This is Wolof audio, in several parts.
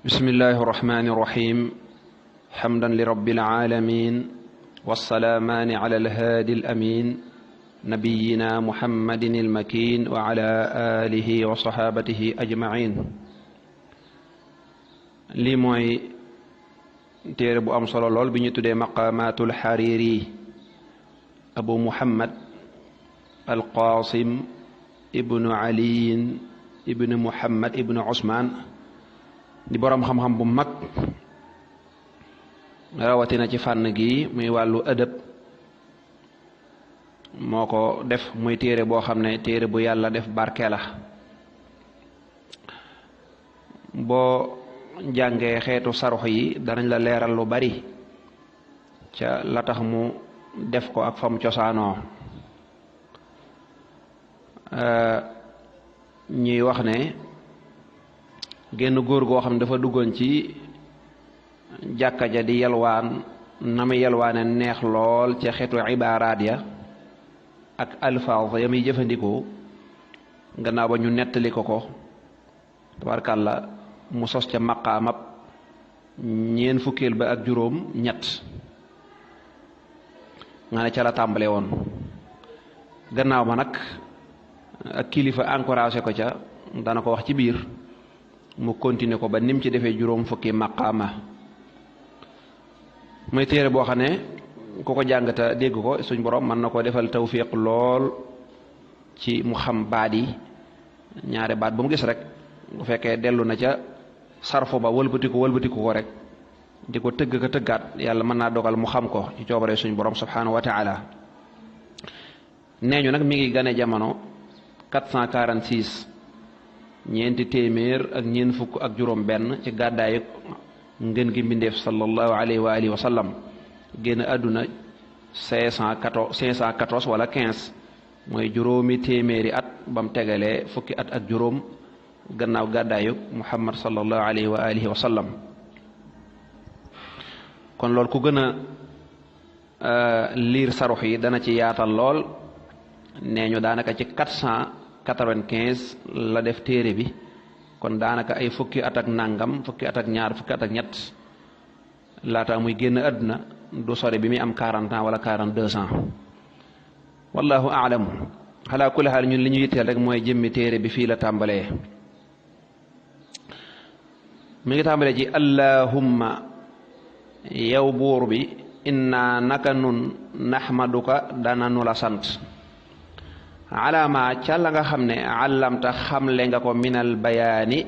bismillahi irrahmani irrahim xamdan li rabbil alamin wassalaamaani ala alhaadi alamin nabiyina muhammadin almakin wa ala alihi wa sahabatihi ajmain. lii mooy téere bu am solo lool bi ñu tuddee maqamatul xariri abu muhammad alqasim ibnu aliyin ibnu muhammad ibnu usman di boroom xam-xam bu mag rawatina ci fànn gi muy wàllu ëdëb moo ko def muy téere boo xam ne téere bu yàlla def barke la. boo jàngee xeetu sarux yi danañ la leeral lu bari ca la tax mu def ko ak fam cosaanoo. ñuy wax ne génn góor goo xam ne dafa duggoon ci jàkka ja di yalwaan na mu yalwaane neex lool ca xeetu ibaaraat ya ak alfaaz ya muy jëfandikoo. gannaaw ba ñu nettali ko tabarkàlla mu sos ca maqaamab ñeen fukkeel ba ak juróom ñett nga ne ca la tàmbale woon. gannaaw ba nag ak kilifa encouragé ko ca dana ko wax ci biir mu continuer ko ba nim ci defee juróom fukki maqaama. muy téere boo xam ne ku ko jàngata dégg ko suñ borom mën na ko defal tawfiq lool ci mu xam baat yi ñaari baat bu mu gis rek bu fekkee dellu na ca sarfu ba wëlbatiku ko rek di ko tëgg ka tëggaat yàlla mën naa dogal mu xam ko ci coobare suñ borom subhanahu wa taala. nee ñu nag mi ngi gane jamono 446 ñeenti téeméer ak ñeent fukk ak juróom benn ci gàddaayu ngën gi mbindeef sallallahu alayhi wa alihi wa sallam. génn àdduna 514 wala 15 mooy juróomi téeméeri at ba mu tegalee fukki at ak juróom gannaaw gàddaayu muhammad sallallahu alayhi wa alihi wa sallam. kon loolu ku gën a liir sarux yi dana ci yaatal lool. nee ñu daanaka ci 495 la def téere bi, kon daanaka ay fukki at ak nangam, fukki at ak ñaar, fukki at ak ñett laata muy génn àdduna du sore bi muy am 40 ans wala 42 ans. wallahu aalam. xalaa kulli xaal ñun li ñu yitteel rek mooy jëmmi téere bi fii la tàmbalee. mi ngi tàmbalee ci allahumma yow buur bi inna naka nun naxmaduka dana nu la sant alaama ca la nga xam ne àllamta xamle nga ko minal bayaani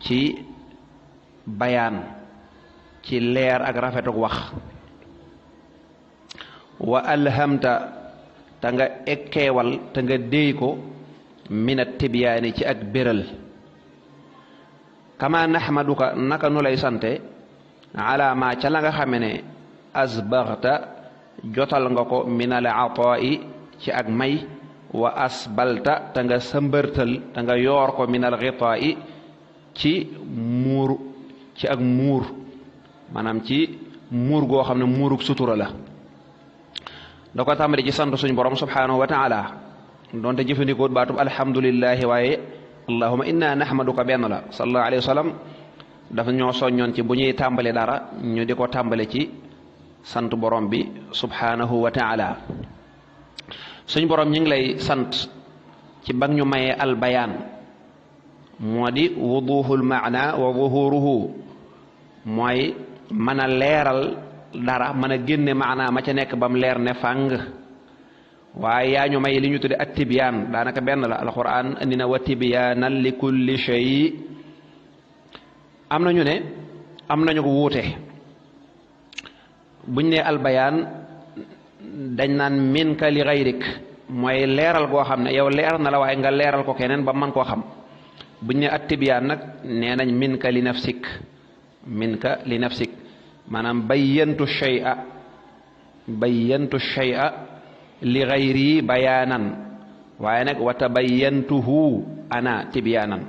ci bayaan ci leer ak rafetuk wax wa alhamta te nga ekkeewal te nga déy ko minat tibyaani ci ak béral kama naxmaduka naka nu lay sante alaama ca la nga xam ne asbaxta jotal nga ko minal ataa'i ci ak may wa asbalta te nga sëmbërtal te nga yoor ko minal xitaa'i ci muur ci ak muur maanaam ci muur goo xam ne muurug sutura la. da ko tàmbali ci sant suñ borom subhanahu wa taala doonte jëfandikoo baatub alhamdulillahi waaye allahumma inna nahmaduka benn la. sallallahu alayhi wa sallam dafa ñoo soññoon ci bu ñuy tàmbali dara ñu di ko tàmbali ci sant borom bi subhanahu wa taala. suñ borom ñu ngi lay sant ci bag ñu mayee albayaan moo di wuduhul maana wa zuhuruhu mooy mën a leeral dara mën a génne maana ma ca nekk bam leer ne fàng. waaye yaa ñu may li ñu tudde at tibyaan daanaka benn la. alquran andi na wa tibyaanan li kulli shay. am nañu ne am nañu ko wuute buñ ne albayaan dañ naan minka li gayrik mooy leeral goo xam ne yow leer na la waaye nga leeral ko keneen ba man koo xam. buñ ne at tibyaan nag nee nañ minka li nafsik maanaam bayyantu shay'a li gayri bayaanan waaye nag wa tabayyantuhu ana tibyaanan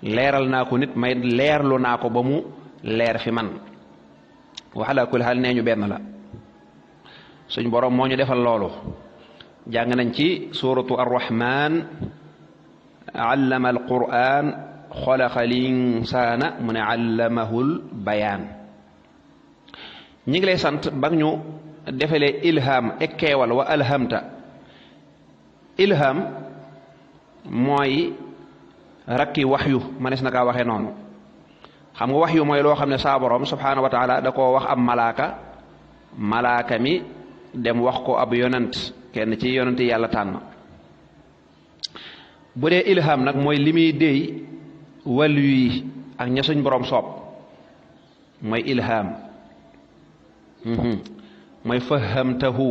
leeral naa ko nit may leerlu naa ko ba mu leer fi man. wa ala kulli haal nee ñu benn la. suñ borom moo ñu defal loolu. jàng nañ ci suuratu arrahman allama alquran xalaqal insaana mu ne allamahul bayaan. ñi ngi lay sant ba ñu defalee ilham ekkeewal wa alhamta. ilham mooy rakki waxyu manees na kaa waxee noonu. xam nga waxyu mooy loo xam ne saa borom subhaanahu wa taala da koo wax ab malaaka mi dem wax ko ab yonent kenn ci yonent yàlla tànn. bu dee ilham nag mooy li muy déey wàllu yi ak ña suñ borom soob mooy ilham. mooy fahamtahu.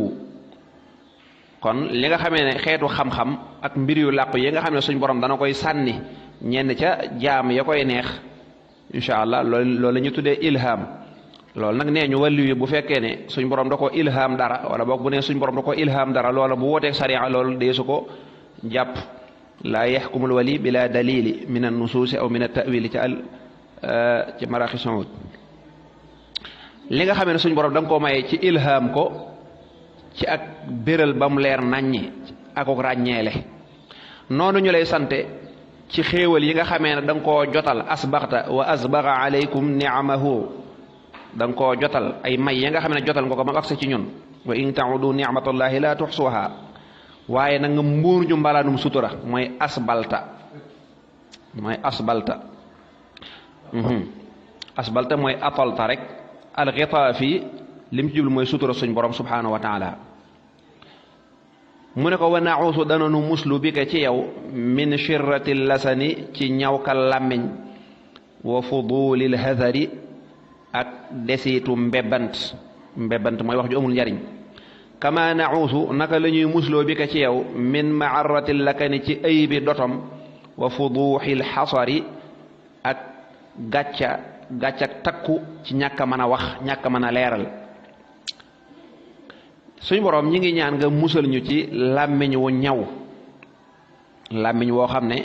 kon li nga xamee ne xeetu xam-xam ak mbir yu làqu yi nga xam ne suñ borom dana koy sànni ñenn ca jaam ya koy neex incha allah loolu la ñu tuddee ilham. loolu nag nee ñu wàllu yi bu fekkee ne suñ borom da ko ilham dara wala boog bu nee suñ borom da ko ilham dara loola bu wooteeg sariya loolu dee su ko jàpp. laa yaxkumul wali bila dalili min an nusuusi aw min at tawili ci maraqi Saoud. li nga xamee ne suñ borom da nga koo mayee ci ilham ko ci ak béral ba mu leer naññi ak ràññeele. noonu ñu lay sante ci xéewal yi nga xamee ne da nga koo jotal asbaxta wa asbaxa alaykum niamahu. da nga koo jotal ay may ya nga xam ne jotal nga ko ba mu agsi ci ñun. wa in taudu nicmatallahi la tuxsuha. waaye nag nga mbuur ñu mbalaanum sutura mooy asbalta. asbalta mooy atolta rek. alxitaa fii lim ci jublu mooy sutura suñ borom subhaanahu wa taala. mu ne ko wa naxuusu dananu muslu bi ka ci yow min shirrati lasani ci ñawkal làmmiñ wa fudulil hadari ak desitu mbebant mooy wax ju amul njariñ. kama naxuusu naka la ñuy musloo bi ka ci yow min maarrati lakani ci aybi dotom wa fuduxil xasari ak gàccak takku ci ñàkk a mën a wax ñàkk a mën a leeral. suñ boroom ñi ngi ñaan nga musal ñu ci làmmiñ wu ñaw. làmmiñ woo xam ne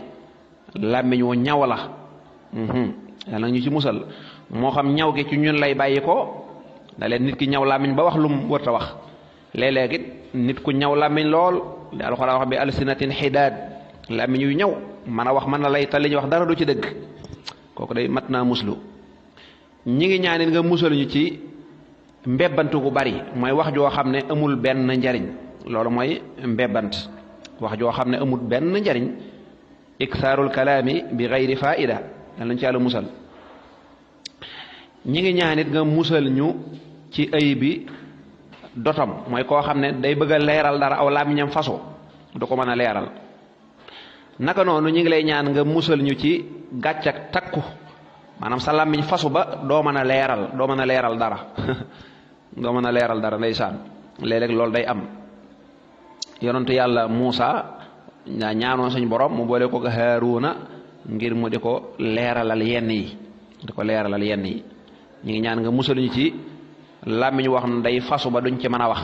làmmiñ wu ñaw la. yàlla ñu ci musal moo xam ñaw gi ci ñun lay bàyyi ko da leen nit ki ñaw làmmiñ ba wax lu mu wërta wax. léeg-léeg it nit ku ñaw làmmiñ lool di alxuraan wax bi alsinatin xidaad làmmiñ yu ñaw mën a wax mën na lay tal li ñuy wax dara du ci dëgg. kooku day mat naa muslu. ñi ngi ñaanit nga musal ñu ci mbebbantu gu bari mooy wax joo xam ne amul benn njariñ. loolu mooy mbebbant wax joo xam ne amul benn njariñ. iksaarul kalaami bi gayri faida yal nañ ci yàlla musal. ñi ngi ñaanit nga musal ñu ci ay bi dotom mooy koo xam ne day bëgg a leeral dara aw làmmiñam fasu du ko mën a leeral. naka noonu ñi ngi lay ñaan nga musal ñu ci gàcc ak takku maanaam sa làmmiñ fasu ba doo mën a leeral dara doo mën a leeral dara ndeysaan. léeg-léeg loolu day am. yonentu yàlla Muusa ñaanoon suñ borom mu boole ko Haaruna ngir mu di ko leeralal yenn yi ñu ngi ñaan nga musal ñu ci làmmiñ wax na day fasu ba duñ ci mën a wax.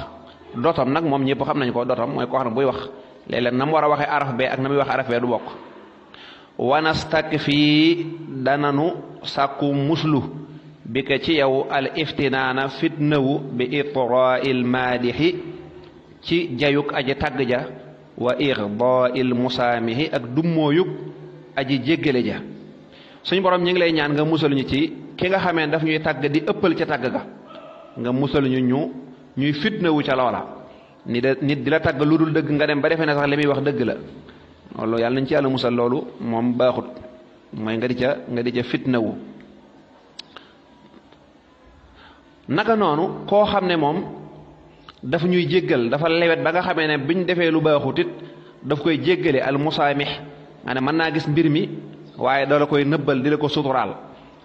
dotom nag moom ñëpp xam nañ ko dotom mooy koo xam ne buy wax léeg-léeg na mu war a waxee araf bee ak na muy wax araf bee du bokk. wanastak fii dananu sàkku muslu bi ka ci yow al iftinaana fitnawu bi itrail maadixi ci jayuk aji tàgg ja wa irdail musaamixi ak dummóoyug aji jéggale ja. suñ borom ñu ngi lay ñaan nga musal ñu ci ki nga xamee daf ñuy tàgg di ëppal ca tàgg ga nga musal ñuy fitnawu ca loola. nit di la tàgg lu dul dëgg nga dem ba defee ne sax li muy wax dëgg la. loolu yàlla nañ ci yàlla musal. loolu moom baaxut mooy nga di ca fitnawu. naka noonu koo xam ne moom dafa ñuy jéggal dafa lewet ba nga xamee ne biñ defee lu baaxut it daf koy jéggale al musaamix nga ne mën naa gis mbir mi waaye dala koy nëbbal di la ko suturaal.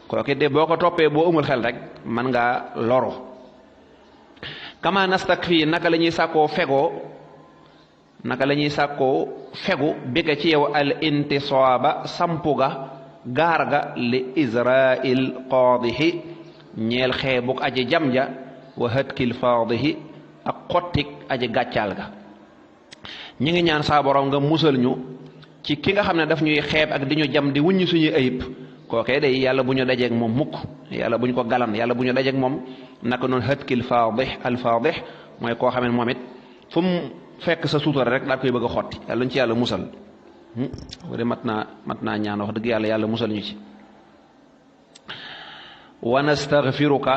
kooku de boo ko toppee boo amul xel rek mën ngaa loru. kama nastak fii naka la ñuy sàkkoo fegu bi ka ci yow al intisaaba sampu ga gaar ga li israil qaadixi ñeel xeebuk aji jam ja wa hatkil faadixi ak xottik aji gàccaal ga. ñi ngi ñaan saa borom nga musal ñu ci ki nga xam ne daf ñuy xeeb ak di ñu jam di wuññi suñuy ayib. kookee day yàlla bu ñu dajeeg moom mukk yàlla bu ñu ko galan yàlla bu ñu dajeeg moom. naka noonu hatkil faadix al faadix mooy koo xam ne moom it fu mu fekk sa suutura rek daal koy bëgg a xotti yàlla ñu ci yàlla musal. wala mat naa ñaan wax dëgg yàlla musal ñu ci. wa nastaghfiruka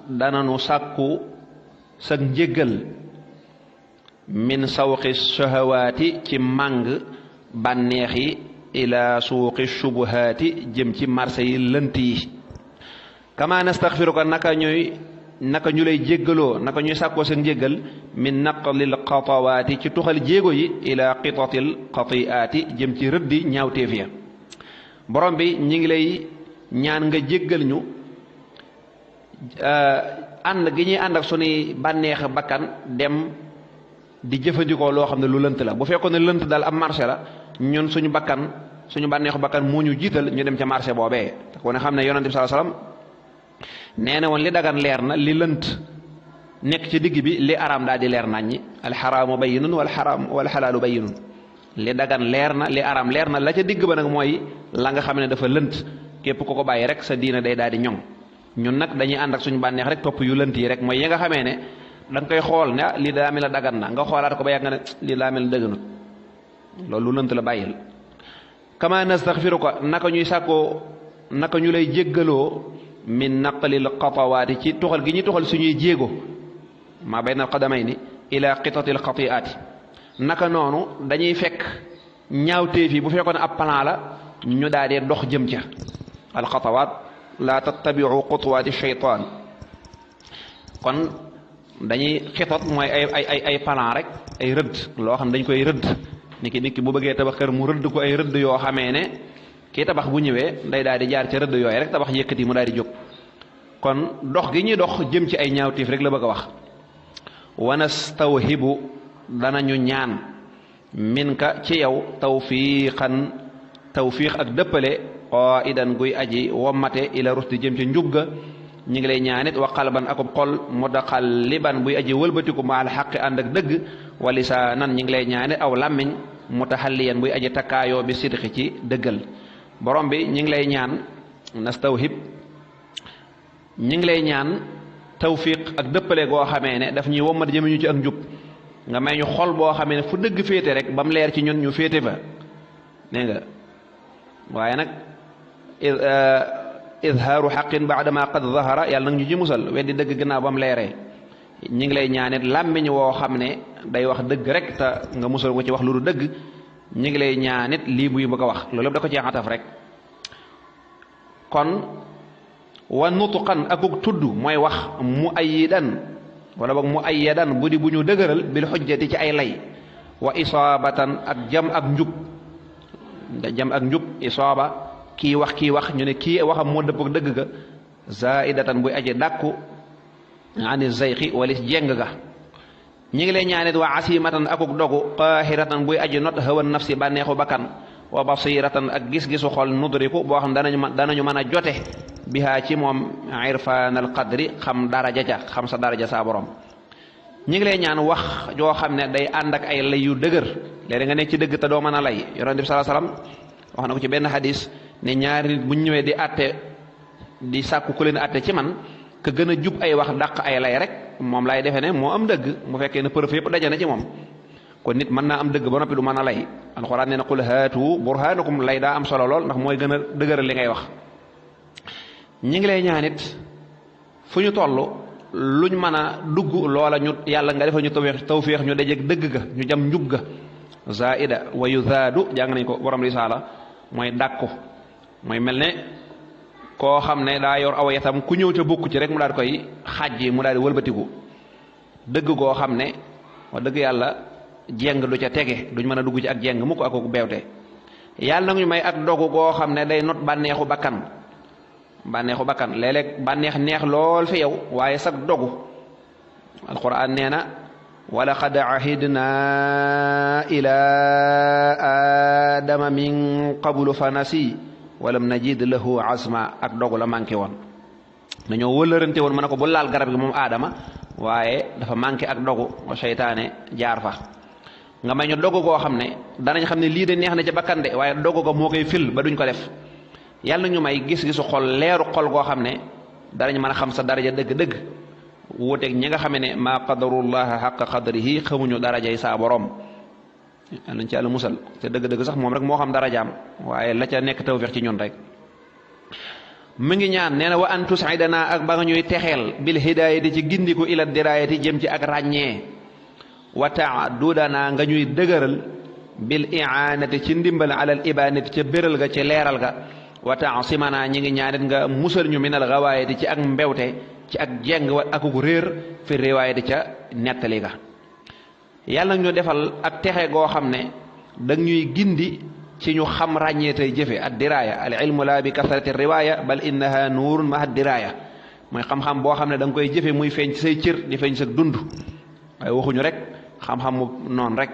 dananu sàkku sag njéggal min sawqi shahawaati ci màng bànneex yi ila suuqi shubuhaati jëm ci marché yi lënt yi. kama nastaghfiruka naka ñu lay jéggaloo naka ñuy sàkkoo seen njéggal min naqlil xatawaati ci tuxal jéego yi ila qitatil xatiaati jëm ci rëddi ñaawteef ya. borom bi ñi ngi lay ñaan nga jéggal ñu ànd gi ñuy ànd ak sunuy bànneex bakkan dem di jëfandikoo loo xam ne lu lënt la. bu fekkoon ne lënt daal am marché la ñun suñu bànneexu bakkan moo ñu jiital ñu dem ca marché boobee. ko ne xam ne yonent bi sallallahu alayhi wasallam nee na woon li dagan leer na li lënt nekk ci digg bi li araam daal di leer naññi alxaraamu bayyinun wal xalaalu bayyinun li dagan leer na li araam leer na la ca digg ba nag mooy la nga xam ne dafa lënt képp ku ko bàyyi rek sa diina day daal di ñoŋ. ñun nag dañuy ànd ak suñu bànneex rek topp yu lënt yi rek mooy yi nga xamee ne da nga koy xool ne lii daa mel ne dagan na nga xoolaat ko ba yàgg nga ne lii daa mel ne dëgganut loolu lu lënt la bàyyil. kama nastaghfiruka naka ñu lay jéggaloo min naqlil xatawaati ci tuxal gi ñuy tuxal suñuy jéego maa bayna alqadamayni ila qitatil xatiaati. naka noonu dañuy fekk ñaawteef yi bu fekkoon ab plan la ñu daal dee dox jëm ca alxatawaat laa tattabiu xutuwaati shaytaan. kon dañuy xitat mooy ay plan rek ay rëdd loo xam dañ koy rëdd nit ki bu bëggee tabax kër mu rëdd ko ay rëdd yoo xamee ne kii tabax bu ñëwee day daal di jaar ca rëdd yooyu rek tabax yëkkati mu daal di jóg. kon dox gi ñuy dox jëm ci ay ñaawteef rek la bëgg a wax. wa nastawhibu danañu ñaan minka ci yow tawfiix ak dëppale qaidan guy aji wommate ila rusdi jëm ci njub ga. ñi ngi lay ñaanit wa qalban akub xol mutaxalliban buy aji wëlbatiku ma al xaqi ànd ak dëgg wa lisaanan ñi ngi lay ñaanit aw làmmiñ mutaxalliyan buy aji takkaayoo bi sidqi ci dëggal. borom bi ñi ngi lay ñaan nastawhib ñi ngi lay ñaan tawfiq ak dëppale goo xamee ne daf ñuy wommat jëme ñu ci ak njub nga may ñu xol boo xamee ne fu dëgg féete rek ba mu leer ci ñun ñu féete fa nee nga waaye nag izhaaru xaqin baadama qad zahara yàlla nag ñu ci musal weddi dëgg gannaaw ba mu leeree. ñi ngi lay ñaanit làmmiñ woo xam ne day wax dëgg rek te nga musal ko ci wax lu du dëgg. ñi ngi lay ñaanit lii buy bëgg a wax loolu lépp da ko ci xataf rek. kon wa nutqan akuk tudd mooy wax mu ayyidan wala boog mu ayyadan bu di bu ñu dëgëral bil xujjati ci ay lay. wa isaabatan ak jam ak njub isaaba kii wax ñu ne kii waxam moo dëpp ak dëgg ga. zaidatan buy aji dàkku ani zayqi walis jeng ga. ñi ngi lay ñaanit wa asimatan akuk dogu qaahiratan buy aji not hawan nafsi bànneexu bakkan. wa basiratan ak gis-gisu xol nudriku boo xam danañu mën a jote bihaa ci moom irfanal qadri xam daraja ja xam sa daraja saa borom. ñi ngi lay ñaan wax joo xam ne day ànd ak ay lay yu dëgër léeg nga nekk ci dëgg te doo mën a lay. yonent bi sallallahu alayhi wasallam wax na ko ci benn hadis ne ñaari nit bu ñu ñëwee di àtte di sàkku ku leen àtte ci man ka gën a jub ay wax dàq ay lay rek moom laay defee ne moo am dëgg mu fekkee ne preuve yëpp daje na ci moom. kon nit mën naa am dëgg ba noppi du mën a lay. alxuraan nee na qul haatu burhaanakum lay daa am solo lool ndax mooy gën a dëgëral li ngay wax. ñi ngi lay ñaanit fu ñu toll luñ mën a dugg loola ñu yàlla nga defal ñu tawféex ñu dajeeg dëgg ga ñu jam njub ga. zaida wa yuzaadu jàng nañ ko borom risaala mooy dàkku mooy mel ne koo xam ne daa yor aw yatam ku ñëw ca bokku ci rek mu daal koy xàjji mu daal di wëlbatiku. dëgg goo xam ne wax dëgg yàlla jeng du ca tege duñ mën a dugg ci ak jeng mukk ak beewte. yàlla nag ñu may ak dogu goo xam ne day not bànneexu bakkan léeg-léeg bànneex neex lool fi yow waaye sag dogu. alquran nee na wa laqad ahidna ila adama min qablu fa nasi walam najid lahu azma ak dogu la manqué woon. dañoo wëlërante woon mën a ko bu laal garab gi moom aadama waaye dafa manqué ak dogu wa seytaane jaar fa. nga may ñu dogu goo xam ne danañ xam ne lii de neex na ca bakkan de waaye dogu ga moo koy fil ba duñ ko def. yàlla na ñu may gis-gisu xol leeru xol goo xam ne danañ mën a xam sa daraja dëgg-dëgg wuuteeg ñi nga xam ne maa qadarullaha xaqa qadrihi xamuñu darajay saa borom. nañ ci yàlla musal te dëgg-dëgg sax moom rek moo xam dara jaam waaye la ca nekk tawfiq ci ñun rek. mu ngi ñaan nee na wa an tusidana ak ba nga ñuy texeel bil hidayati ci gindiku ila dirayati jëm ci ak ràññee wa taadudana nga ñuy dëgëral bil i'anati ci ndimbal alal ibanati ca béral ga ci leeral ga wa taasimana ñi ngi ñaanit nga musal ñu minal gawaayati ci ak mbewte ci ak jeng wa akuk réer fi riwaayati ca nettali ga. yàlla ñu defal ak texe goo xam ne dag ñuy gindi ci ñu xam ràññee tey jëfe ad diraya al ilmu la bi kasrati riwaya bal innaha nuurun ma ad diraya mooy xam-xam boo xam ne da nga koy jëfe muy feeñ ci say cër di feeñ sa dund waaye waxuñu rek xam-xamu noonu rek.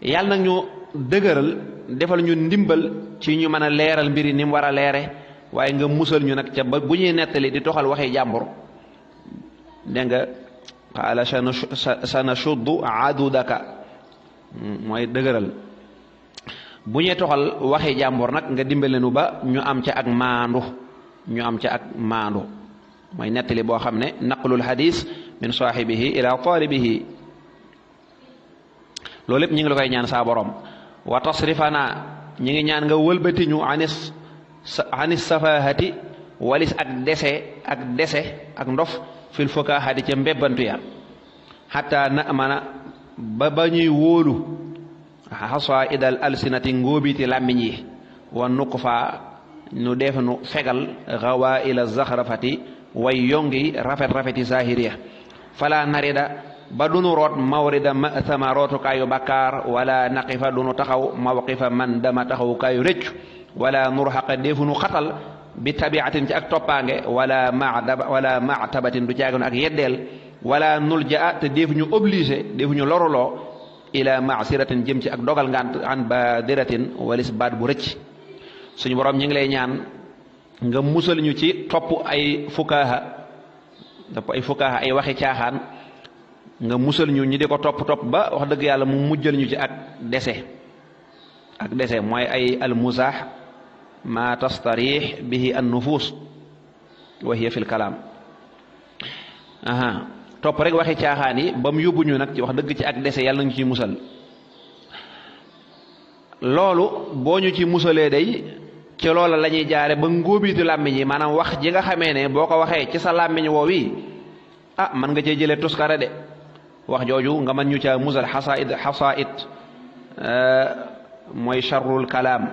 yàlla nag ñu dëgëral defal ñu ndimbal ci ñu mën a leeral mbiri ni mu war a leere waaye nga musal ñu nag ca ba bu ñuy nettali di toxal waxi jàmbur dégg nga qaala sanashuddu adudaka mooy dëgëral bu ñuy toxal waxi jàmbur nag nga dimbale nu ba ñu am ca ak maandu mooy nettali boo xam ne naqlul hadis min saahibihi ila taalibihi loolu lépp ñu ngi la koy ñaan saa borom. wa tasrifana ñi ngi ñaan nga wëlbati ñu anis safahati walis ak dese ak ndof fil fukahati ca mbebbantu ya xataa na mana ba ñuy wóolu xasa idal alsinati ngóobiti làmmiñ yi wa nuqfa nu def nu fegal xawa ila zaxrafati way yongi rafeti zahiriya fala narida ba dunu root mawrida sama rootukaayu bakkaar wala naqifa dunu taxaw mawqifa man dama taxawukaayu rëccu wala nurxaqa defunu xatal bi tabiatin ci ak toppaange wala matabatin du caaginu ak yeddeel wala nulja te defuñu obligé defuñu loruloo ila masiratin jëm ci ak dogal ngant an badiratin walis baat bu rëcc. suñu borom ñi ngi lay ñaan nga musal ñu ci topp ay fukaha ay waxi caaxaan nga musal ñu ñi di ko topp ba wax dëgg yàlla mu mujjal ñu ci ak dese mooy ay almuzaax ma tastarix bihi an nufus wa hiya fi l kalaam topp rek waxi caaxaan yi ba mu yóbbu ñu nag ci wax dëgg ci ak dese yàlla nañu ci musal. loolu boo ñu ci musalee day ci loola la ñuy jaare ba ngóobitu làmmiñ yi maanaam wax ji nga xamee ne boo ko waxee ci sa làmmiñ woowi man nga cee jëlee tuskare de wax jooju nga mën ñu ca musal xasaid mooy charrul kalaam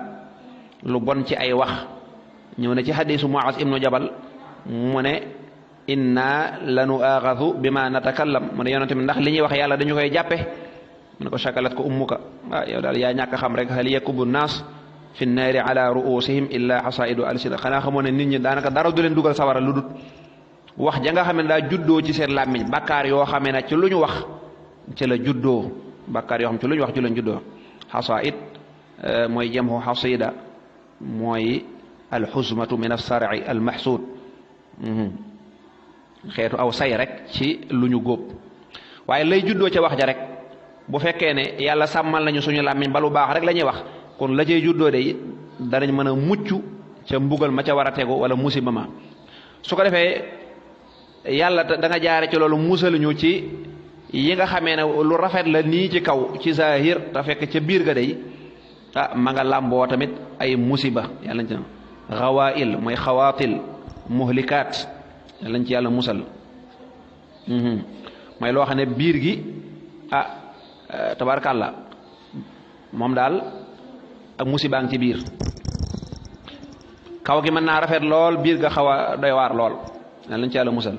lu bon ci ay wax ñëw na ci xadisu Muaz ibnu Jabal mu ne inna lanu axadu bima natakallam mu ne yonente bi ndax li ñuy wax yàlla dañu koy jàppe mu ne ko shakalat ko ummuka yow daal yaa ñàkk xam rek hal yakubu naas fi nnaari ala ruusihim illa xasaidu alsina xanaa xamoo ne nit ñi daanaka dara du leen dugal sawara lu dut wax ja nga xam ne daa juddoo ci seen làmmiñ bakkaar yoo xamee ne ci lu ñu wax ci la juddoo bakkaar yoo xam ci lu ñu wax ci lañ juddoo xasaid mooy jamhu xasida mooy alxusmatu min alsarci almaxsuud xeetu aw say rek ci lu ñu góob waaye lay juddoo ca wax ja rek bu fekkee ne yàlla sàmmal nañu suñu làmmiñ ba lu baax rek la ñuy wax kon la cay juddoo de danañ mën a mucc ca mbugal ma ca war a tegu wala musiba ma su ko defee yàlla da nga jaare ci loolu musaluñu ci yi nga xamee ne lu rafet la nii ci kaw ci zahir te fekk ca biir ga day ma nga làmboo tamit ay musiba yàlla nañ ci xawail mooy xawaatil muhlikaat yàlla nañ ci yàlla musal mooy loo xam ne biir gi tabarkàlla moom daal ak musibaa ngi ci biir kaw gi mën naa rafet lool biir ga xaw a doy waar lool yàlla nañ ci yàlla musal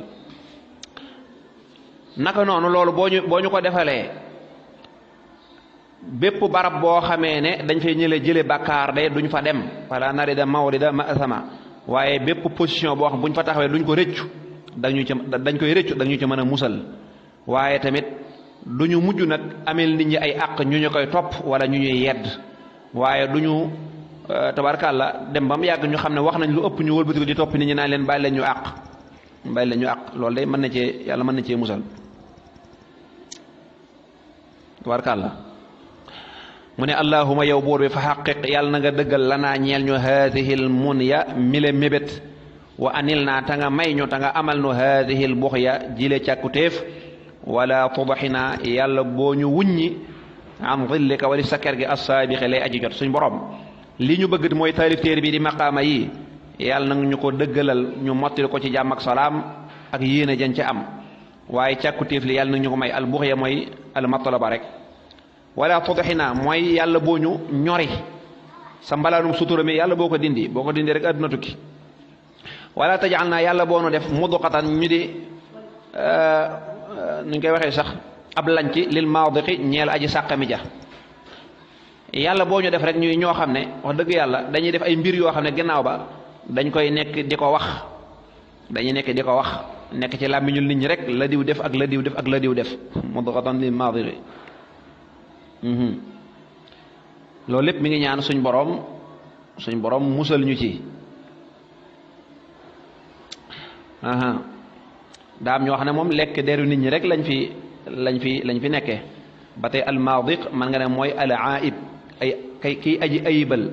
naka noonu loolu boo ñu ko defalee bépp barab boo xamee ne dañ fay jële bàkkaar de duñ fa dem wala narida mawrida ma sama waaye bépp position boo xam buñ fa taxawee duñ ko rëccu dañ koy rëccu dañu ci mën a musal waaye tamit duñu mujj nag amel nit ñi ay àq ñu koy topp wala ñu ñuy yedd waaye duñu tabarkàlla dem ba mu yàgg ñu xam ne wax nañ lu ëpp ñu wëlbatiku di topp nit ñi naan leen bàyyi leen ñu àq loolu day mën na cee yàlla mën na cee musal tabarkàlla mu ne allahuma yow buur bi fa xaqiq yàlla na nga dëggal lanaa ñeel ñu haadihi l munya mile mébét wa anil naa ta nga may ñu ta nga amal nu haadihi l buxya jile càkkutéef wala tubaxinaa yàlla boo ñu wuññi an dhillika wali sa ker gi as-saabiqi lay aji jot. suñ borom li ñu bëgg mooy taalif téere bi di maqaama yi yàlla nag ñu ko dëggalal ñu mottali ko ci jàmm ak salaam ak yéene jan ca am waaye càkkutéef li yàlla nag ñu ko may al buxya mooy al matlaba rek. wala tudxina mooy yàlla boo ñu ñori sa mbalaanum sutura mi yàlla boo ko dindi rek àdduna tukki. wala tajal naa yàlla boo nu def mudqatan ñu di nuñ koy waxee sax ab lanc lil maadiqi ñeel aji sàqami ja. yàlla boo ñu def rek ñuy ñoo xam ne wax dëgg yàlla dañuy def ay mbir yoo xam ne gannaaw ba dañ koy nekk di ko wax nekk ci làmmiñul nit ñi rek la diw def ak la diw def ak la diw def mudghatan lil maadiqi. loolu lépp mi ngi ñaan suñ borom musal ñu ci. daam ñoo xam ne moom lekk deru nit ñi rek lañ fi nekkee ba tey al maadiq man nga ne mooy al aib kii aji ayibal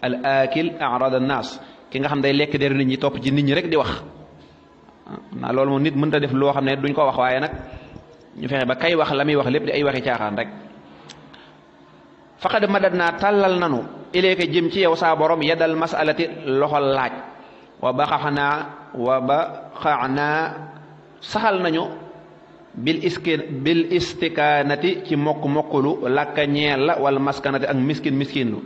al akil arad an naas ki nga xam day lekk deru nit ñi topp ci nit ñi rek di wax naa loolu moom nit mënta def loo xam ne duñ ko wax waaye nag ñu fexe ba kay wax la muy wax lépp di ay waxi caaxaan rek. faqad madad naa tàllal nanu ilayka jëm ci yow saa borom yadal masalati loxol laaj wa baxaxnaa saxal nañu bil istikaanati ci mokkulu làkka ñeel la wala maskanati ak miskin lu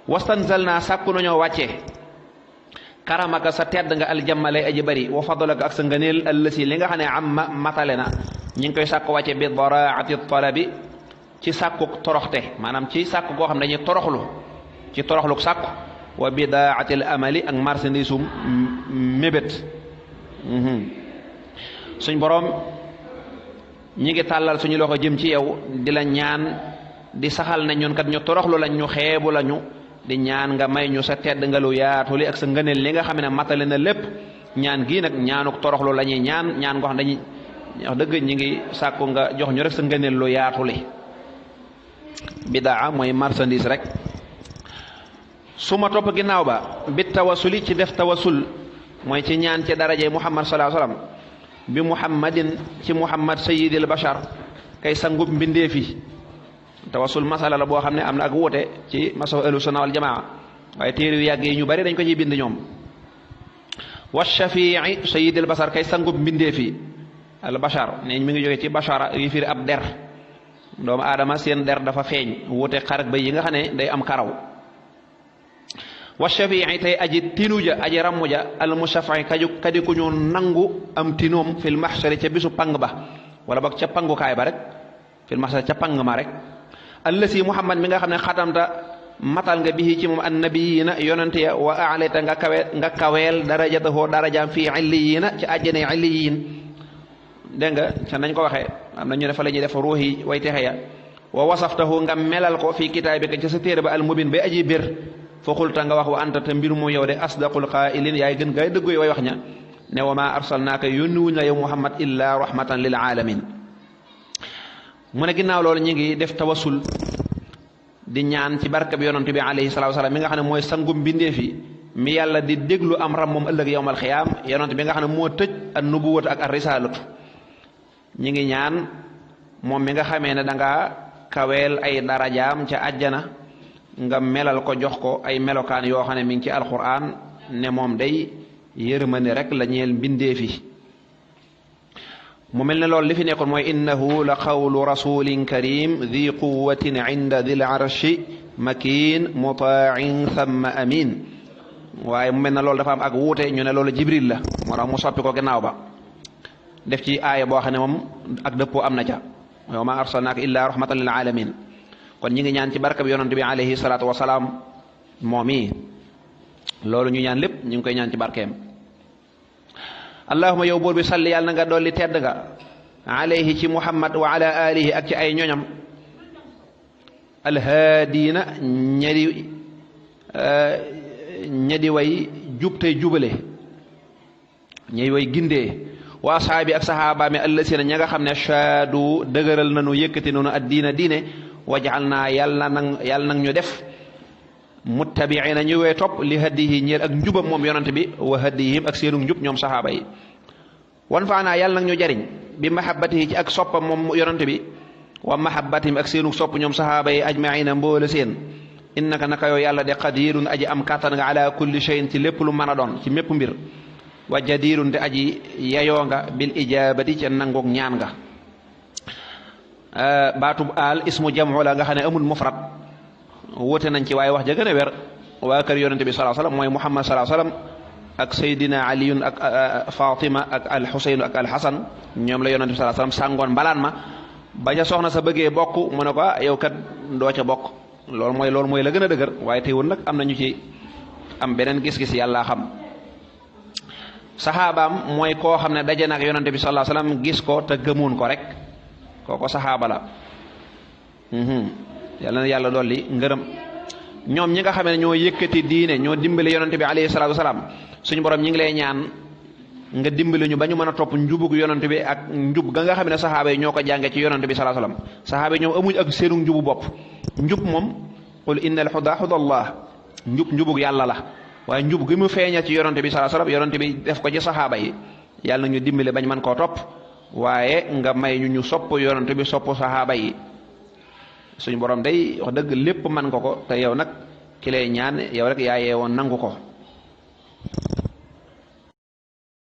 wastanzal naa sàkku nañoo wàcce karamaka sa tedd nga aljammalay aji bari wa fadlaka ak sa ngëneel ëllësi li nga xam ne amma matale na ñi ngi koy sàkku wàcce bi daraati talabi ci sàkku toroxte maanaam ci sàkku koo xam ne dañuy toroxlu ci toroxluk sàkku wa bidaatil amali ak marchandise mébét. suñ boroom ñi ngi tàllal suñu loxo jëm ci yow di la ñaan di saxal ne ñun kat ñu toroxlu lañ ñu xeebu lañu di ñaan nga may ñu sa tedd nga lu yaatu li ak sa ngëneel li nga xam ne matale na lépp ñaan gii nag ñaanuk toroxlu la ñuy ñaan ngoo xam dañuy wax dëgg ñi ngi sàkku nga jox ñu rek sa ngëneel lu yaatu li. bidaa mooy marchandise rek. su ma topp ginnaaw ba bi tawasuli ci def tawasul mooy ci ñaan ci daraje muhammad sallallahu alayhi wasallam bi muhammadin ci muhammad sayyidil bashar kay sangub mbindeefi. tawasul masala la boo xam ne am na ak wuute ci masala ahlu sunna wal jamaa waaye téere yu yàgg yi ñu bari dañ ko ciy bind ñoom. wa shafii sayyidil bashar kay sangub mbindeefi al bashar ne mi ngi jóge ci bashara yi firi ab der doomu aadama seen der dafa feeñ wuute xar ak bay yi nga xam ne day am karaw. wa shafii tey aji tinuja aji rammuja al mushafii kadi ku ñu nangu am tinoom fil mahshari ca bisu pang ba wala boog ca pangukaay ba rek fil mahshari ca pang ma rek. allasi muhammad mi nga xam ne xatamta matal nga bihi ci moom annabiyina yonante ya wa aaleta nga kaweel darajatahu darajaam fii illiyina ci àjjana illiyin. dégg nga ca nañ ko waxee am na ñu ne fa la ñuy def ruuhi way texe ya wa wasaftahu nga melal ko fii kitaabika ca sa téere ba al mubin bay aji bir fa xulta nga wax wa anta te mbir mu yow de asdaqul qaa'ilin yaay gën gaay dëggu way wax ña ne wa maa arsalnaaka yónniwuñ la yow muhammad illa rahmatan lil alamin. mu ne ginnaaw loolu ñu ngi def tawasul di ñaan ci barke bi yonent bi alayhi salaatu wasalaam mi nga xam ne mooy sangum mbindeef yi mi yàlla di déglu am ram moom ëllëg yawmal xiyaam yonent bi nga xam ne moo tëj an nubuwwatu ak ar risaalatu. ñi ngi ñaan moom mi nga xamee ne danga kaweel ay darajaam ca àjjana nga melal ko jox ko ay melokaan yoo xam ne mi ngi ci alquran ne moom day yërmande rek la ñeel mbindeefi. mu mel ne loolu li fi nekkoon mooy innahu la qawlu rasulin karim di quwatin inda dil arshi makin muta'in thumma amin. waaye mu mel ne loolu dafa am ak wuute ñu ne loolu jibril la moo tax mu soppi ko gannaaw ba def ci aaya boo xam ne moom ak dëppoo am na ca wa ma arsalnaaka illa rahmatan lil alamin. kon ñi ngi ñaan ci barka bi yonent bi alayhi salaatu wasalaam moom yi loolu ñu ñaan lépp ñu ngi koy ñaan ci barkeem. allahuma yow buur bi salli yàlla na nga dolli tedd nga alayhi ci muhammad wa ala alihi ak ci ay ñoñam alhaadiina ñedi way jub tey jubale ñedi way gindee wa ashaabi ak sahaaba mi allasina ña nga xam ne shaadu dëgëral nanu yëkkati nanu addiina diine wajal naa yàlla nag ñu def muttabiina ñu wee topp li hadiyi ñeel ak njubam moom yonante bi wa hadiyihim ak seenu njub ñoom sahaaba yi wan faa naa yàlla nag ñu jariñ bi mahabbatihi ci ak soppam moom yonante bi wa mahabbatihim ak seenu sopp ñoom sahaaba yi ajmaina mboole seen innaka naka yow yàlla de qadirun aji am kàttan nga ala kulli shay'in ci lépp lu mën a doon ci mépp mbir wa jadirun te aji yayoo nga bil ijabati ca nangoog ñaan nga baatub al ismu jamu la nga xam ne amul mufrad wóote nañ ci waaye wax ja gën a wér waa kër yonente bi sallallahu alayhi wasallam mooy Muhammad sallallahu alayhi wasallam ak Seydina Aliyun ak Fatima ak al Xuseyn ak al Xasan ñoom la yonente bi sallallahu alayhi wasallam sàngoon mbalaan ma ba ca soxna sa bëggee bokk mu ne ko yow kat doo ca bokk loolu mooy la gën a dëgër waaye teewul nag am na ñu ci am beneen gis-gis yàlla xam. saxaabaam mooy koo xam ne daje nag yonente bi sallallahu alayhi wasallam gis ko te gëmoon ko rek kooko saxaaba la yàlla na yàlla dolli ngërëm. ñoom ñi nga xam ne ñoo yëkkati diine ñoo dimbali yonente bi alayhi salaatu wasalaam suñu borom ñi ngi lay ñaan nga dimbali ñu ba ñu mën a topp njubug yonente bi ak njub ga nga xam ne saxaaba yi ñoo ko jàngee ci yonente bi sallallahu alayhi wasallam saxaaba yi ñoom amuñ ak seenu njubu bopp njub moom qul innal huda hudallah njubug yàlla la waaye njub gi mu feeña ci yonente bi sallallahu alayhi wasallam yonente bi def ko ci saxaaba yi yàlla na ñu dimbali bañ mën koo topp waaye nga may ñu sopp yonente bi sopp saxaaba yi suñu borom day wax dëgg lépp man nga ko te yow nag ki lay ñaan yow rek yaa yeewoon nangu ko